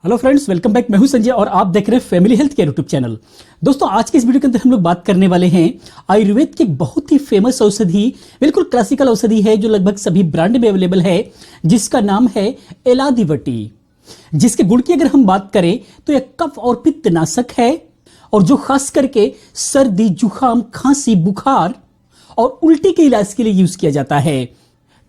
Hello friends, welcome back. मैं हूं संजय और आप देख रहे हैं family health care YouTube channel. दोस्तों, आज के इस वीडियो के अंदर हम लोग बात करने वाले हैं आयुर्वेद की एक बहुत ही फेमस औषधि, बिल्कुल क्लासिकल औषधि है जो लगभग सभी ब्रांड में अवेलेबल है, जिसका नाम है एलादिवटी। जिसके गुण की अगर हम बात करें तो यह कफ और पित्त नाशक है और जो खास करके सर्दी, जुकाम, खांसी, बुखार और उल्टी के इलाज के लिए यूज किया जाता है।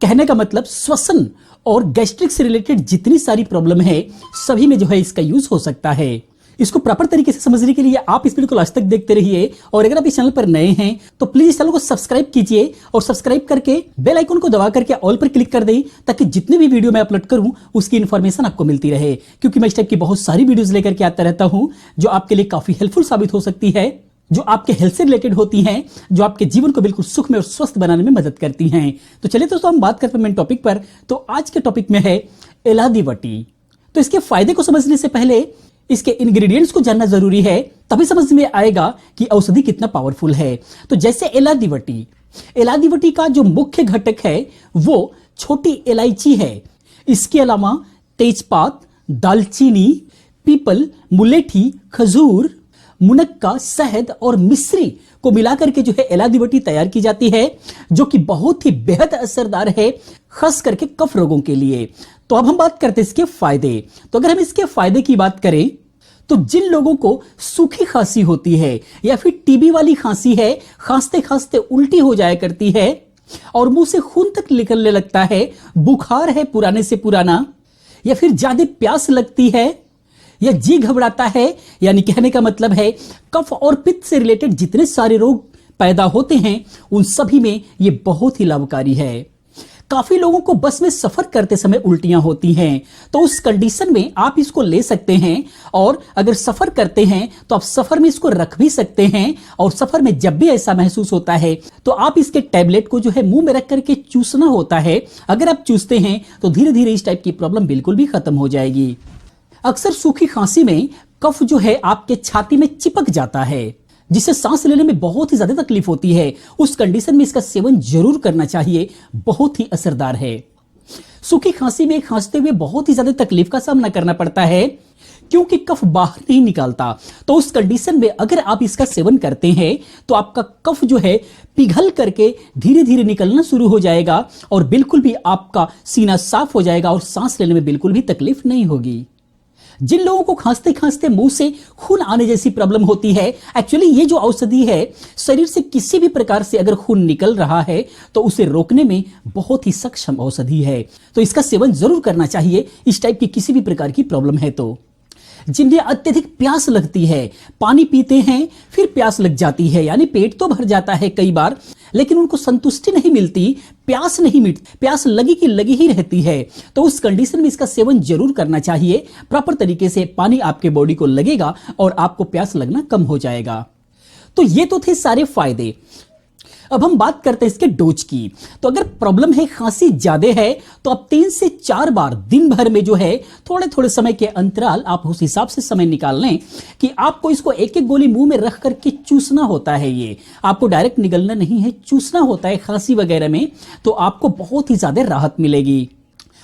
कहने का मतलब श्वसन और गैस्ट्रिक से रिलेटेड जितनी सारी प्रॉब्लम है सभी में जो है इसका यूज हो सकता है। इसको प्रॉपर तरीके से समझने के लिए आप इस वीडियो को लास्ट तक देखते रहिए और अगर आप इस चैनल पर नए हैं तो प्लीज इस चैनल को सब्सक्राइब कीजिए और सब्सक्राइब करके बेल आइकन को दबा करके ऑल पर क्लिक कर दें ताकि जितने भी वीडियो मैं अपलोड करूं उसकी इन्फॉर्मेशन आपको मिलती रहे, क्योंकि मैं इस टाइप की बहुत सारी वीडियोस लेकर के आता रहता हूं जो आपके लिए काफी हेल्पफुल साबित हो सकती है, जो आपके हेल्थ से रिलेटेड होती हैं, जो आपके जीवन को बिल्कुल सुखमय और स्वस्थ बनाने में मदद करती हैं। तो चलिए दोस्तों, हम बात करते हैं मेन टॉपिक पर। तो आज के टॉपिक में है एलादिवटी। तो इसके फायदे को समझने से पहले इसके इंग्रेडिएंट्स को जानना जरूरी है, तभी समझ में आएगा कि औषधि कितना पावरफुल है। तो जैसे एलादिवटी का जो मुख्य घटक है वो छोटी इलायची है। इसके अलावा तेजपात, दालचीनी, पीपल, मुलेठी, खजूर, मुनक्का, शहद और मिश्री को मिलाकर के जो है एलादिवटी तैयार की जाती है, जो कि बहुत ही बेहद असरदार है, खास करके कफ रोगों के लिए। तो अब हम बात करते हैं इसके फायदे। तो अगर हम इसके फायदे की बात करें तो जिन लोगों को सूखी खांसी होती है या फिर टीबी वाली खांसी है, खांसते खांसते उल्टी हो जाया करती है और मुंह से खून तक निकलने लगता है, बुखार है पुराने से पुराना, या फिर ज्यादा प्यास लगती है या जी घबराता है, यानी कहने का मतलब है कफ और पित्त से रिलेटेड जितने सारे रोग पैदा होते हैं उन सभी में ये बहुत ही लाभकारी है। काफी लोगों को बस में सफर करते समय उल्टियां होती हैं, तो उस कंडीशन में आप इसको ले सकते हैं और अगर सफर करते हैं तो आप सफर में इसको रख भी सकते हैं और सफर में जब भी ऐसा महसूस होता है तो आप इसके टैबलेट को जो है मुंह में रख करके चूसना होता है। अगर आप चूसते हैं तो धीरे धीरे इस टाइप की प्रॉब्लम बिल्कुल भी खत्म हो जाएगी। अक्सर सूखी खांसी में कफ जो है आपके छाती में चिपक जाता है, जिससे सांस लेने में बहुत ही ज्यादा तकलीफ होती है। उस कंडीशन में इसका सेवन जरूर करना चाहिए, बहुत ही असरदार है। सूखी खांसी में खांसते हुए बहुत ही ज्यादा तकलीफ का सामना करना पड़ता है क्योंकि कफ बाहर नहीं निकालता। तो उस कंडीशन में अगर आप इसका सेवन करते हैं तो आपका कफ जो है पिघल करके धीरे धीरे निकलना शुरू हो जाएगा और बिल्कुल भी आपका सीना साफ हो जाएगा और सांस लेने में बिल्कुल भी तकलीफ नहीं होगी। जिन लोगों को खांसते खांसते मुंह से खून आने जैसी प्रॉब्लम होती है, एक्चुअली ये जो औषधि है शरीर से किसी भी प्रकार से अगर खून निकल रहा है तो उसे रोकने में बहुत ही सक्षम औषधि है। तो इसका सेवन जरूर करना चाहिए इस टाइप की किसी भी प्रकार की प्रॉब्लम है तो। जिन्हें अत्यधिक प्यास लगती है, पानी पीते हैं फिर प्यास लग जाती है, यानी पेट तो भर जाता है कई बार लेकिन उनको संतुष्टि नहीं मिलती, प्यास नहीं मिटती, प्यास लगी की लगी ही रहती है, तो उस कंडीशन में इसका सेवन जरूर करना चाहिए। प्रॉपर तरीके से पानी आपके बॉडी को लगेगा और आपको प्यास लगना कम हो जाएगा। तो ये तो थे सारे फायदे। अब हम बात करते हैं इसके डोज की। तो अगर प्रॉब्लम है खांसी ज्यादा है तो आप 3 से 4 बार दिन भर में जो है थोड़े थोड़े समय के अंतराल आप उस हिसाब से समय निकाल लें कि आपको इसको एक एक गोली मुंह में रख करके चूसना होता है। ये आपको डायरेक्ट निगलना नहीं है, चूसना होता है खांसी वगैरह में, तो आपको बहुत ही ज्यादा राहत मिलेगी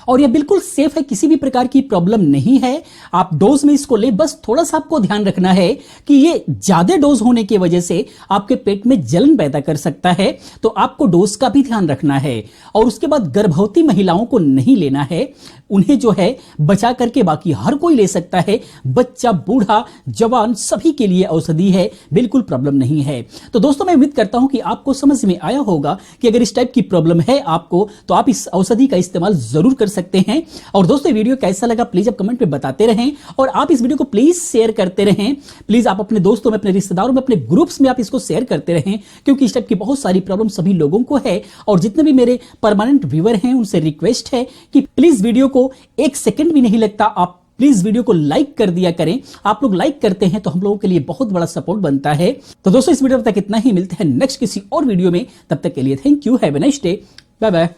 और यह बिल्कुल सेफ है, किसी भी प्रकार की प्रॉब्लम नहीं है। आप डोज में इसको ले, बस थोड़ा सा आपको ध्यान रखना है कि ये ज्यादा डोज होने की वजह से आपके पेट में जलन पैदा कर सकता है, तो आपको डोज का भी ध्यान रखना है। और उसके बाद गर्भवती महिलाओं को नहीं लेना है, उन्हें जो है बचा करके बाकी हर कोई ले सकता है। बच्चा, बूढ़ा, जवान सभी के लिए औषधि है, बिल्कुल प्रॉब्लम नहीं है। तो दोस्तों, मैं उम्मीद करता हूं कि आपको समझ में आया होगा कि अगर इस टाइप की प्रॉब्लम है आपको तो आप इस औषधि का इस्तेमाल जरूर कर सकते हैं। और दोस्तों, वीडियो कैसा लगा प्लीज आप कमेंट में बताते रहें और आप इस वीडियो को प्लीज शेयर करते रहें। प्लीज आप अपने दोस्तों में, अपने रिश्तेदारों में, अपने ग्रुप्स में आप इसको शेयर करते रहें, क्योंकि इस टाइप की बहुत सारी प्रॉब्लम सभी लोगों को है। और जितने भी मेरे परमानेंट व्यूअर हैं उनसे रिक्वेस्ट है कि प्लीज वीडियो को 1 सेकंड भी नहीं लगता, आप प्लीज वीडियो को लाइक कर दिया करें। आप लोग लाइक करते हैं तो हम लोगों के लिए बहुत बड़ा सपोर्ट बनता है। तो दोस्तों, इस वीडियो तक इतना ही, मिलते हैं नेक्स्ट किसी और वीडियो में, तब तक के लिए thank you, have a nice day, bye bye.